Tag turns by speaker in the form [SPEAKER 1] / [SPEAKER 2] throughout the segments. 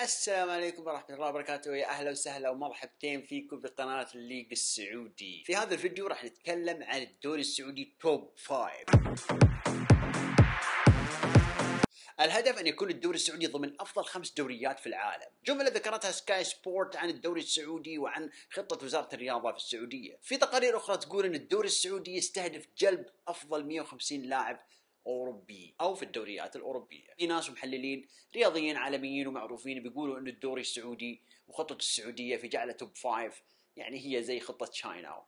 [SPEAKER 1] السلام عليكم ورحمة الله وبركاته، يا أهلا وسهلا ومرحبتين فيكم بقناة الليج السعودي. في هذا الفيديو راح نتكلم عن الدوري السعودي توب 5. الهدف أن يكون الدوري السعودي ضمن أفضل 5 دوريات في العالم. جملة ذكرتها سكاي سبورت عن الدوري السعودي وعن خطة وزارة الرياضة في السعودية. في تقارير أخرى تقول أن الدوري السعودي يستهدف جلب أفضل 150 لاعب أوروبي أو في الدوريات الأوروبية. في ناس محللين رياضيين عالميين ومعروفين بيقولوا أن الدوري السعودي وخطة السعودية في جعله توب 5 يعني هي زي خطة تشاينا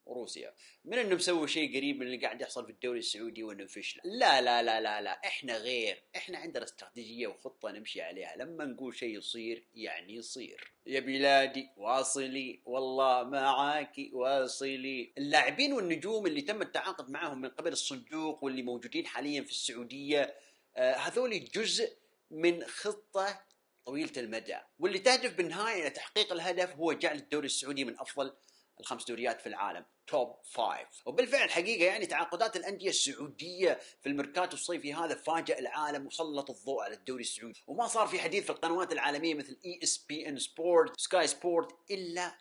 [SPEAKER 1] وروسيا، من انه مسوي شيء قريب من اللي قاعد يحصل في الدوري السعودي وانه فشل. لا لا لا لا لا، احنا غير، احنا عندنا استراتيجية وخطة نمشي عليها. لما نقول شيء يصير يعني يصير. يا بلادي واصلي والله معاكي واصلي. اللاعبين والنجوم اللي تم التعاقد معهم من قبل الصندوق واللي موجودين حاليا في السعودية هذول جزء من خطة طويلة المدى، واللي تهدف بالنهاية إلى تحقيق الهدف هو جعل الدوري السعودي من أفضل ال5 دوريات في العالم، توب 5. وبالفعل حقيقة يعني تعاقدات الأندية السعودية في الميركاتو الصيفي هذا فاجأ العالم وسلط الضوء على الدوري السعودي، وما صار في حديث في القنوات العالمية مثل ESPN سبورت، سكاي سبورت، إلا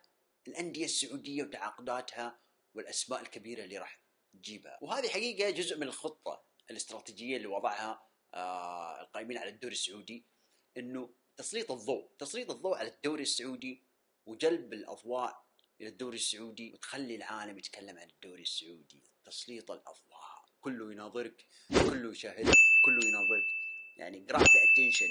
[SPEAKER 1] الأندية السعودية وتعاقداتها والأسماء الكبيرة اللي راح تجيبها. وهذه حقيقة جزء من الخطة الاستراتيجية اللي وضعها القائمين على الدوري السعودي، إنه تسليط الضوء على الدوري السعودي وجلب الأضواء إلى الدوري السعودي وتخلي العالم يتكلم عن الدوري السعودي. تسليط الأضواء، كله يناظرك، كله يشاهدك، كله يناظرك، يعني grab the attention،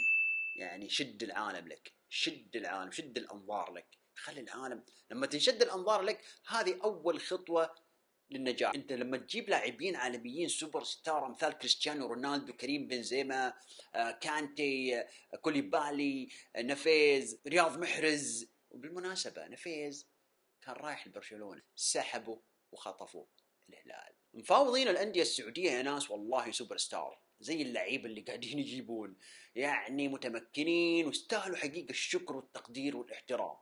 [SPEAKER 1] يعني شد العالم لك، شد العالم، شد الأنظار لك، خلي العالم لما تنشد الأنظار لك هذه أول خطوة للنجاح. انت لما تجيب لاعبين عالميين سوبر ستار امثال كريستيانو رونالدو، كريم بنزيما، كانتي، كوليبالي، نفيز، رياض محرز. وبالمناسبة نفيز كان رايح لبرشلونة، سحبوا وخطفوا الهلال. مفاوضين الأندية السعودية يا ناس والله سوبر ستار زي اللعيبة اللي قاعدين يجيبون، يعني متمكنين واستاهلوا حقيقة الشكر والتقدير والاحترام.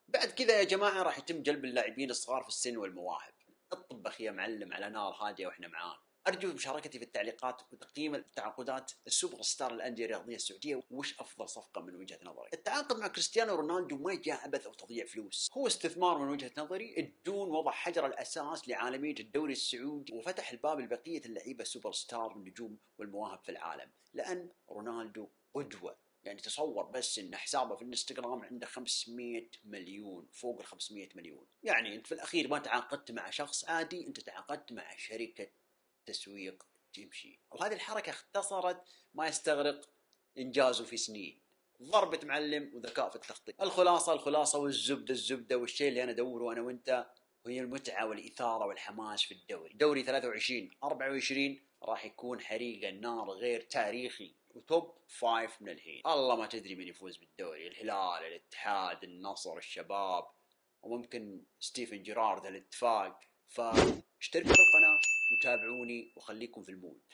[SPEAKER 1] بعد كذا يا جماعة راح يتم جلب اللاعبين الصغار في السن والمواهب. اطبخ يا معلم على نار هادية واحنا معاك. أرجو مشاركتي في التعليقات وتقييم التعاقدات السوبر ستار الأندية الرياضية السعودية، وش أفضل صفقة من وجهة نظرك. التعاقد مع كريستيانو رونالدو ما جاء عبث أو تضييع فلوس، هو استثمار من وجهة نظري. الدون وضع حجر الأساس لعالمية الدوري السعودي وفتح الباب لبقية اللعيبة السوبر ستار والنجوم والمواهب في العالم، لأن رونالدو قدوة. يعني تصور بس ان حسابه في الانستغرام عنده 500 مليون، فوق ال 500 مليون. يعني انت في الاخير ما تعاقدت مع شخص عادي، انت تعاقدت مع شركة تسويق تمشي. وهذه الحركة اختصرت ما يستغرق انجازه في سنين. ضربة معلم وذكاء في التخطيط. الخلاصة والزبدة والشيء اللي انا ادوره انا وانت وهي المتعة والإثارة والحماس في الدوري. دوري 23-24 راح يكون حريق النار غير تاريخي، وتوب 5 من الحين. الله ما تدري من يفوز بالدوري، الهلال، الاتحاد، النصر، الشباب، وممكن ستيفن جيرارد الاتفاق. فاشتركوا في القناة وتابعوني وخليكم في المود.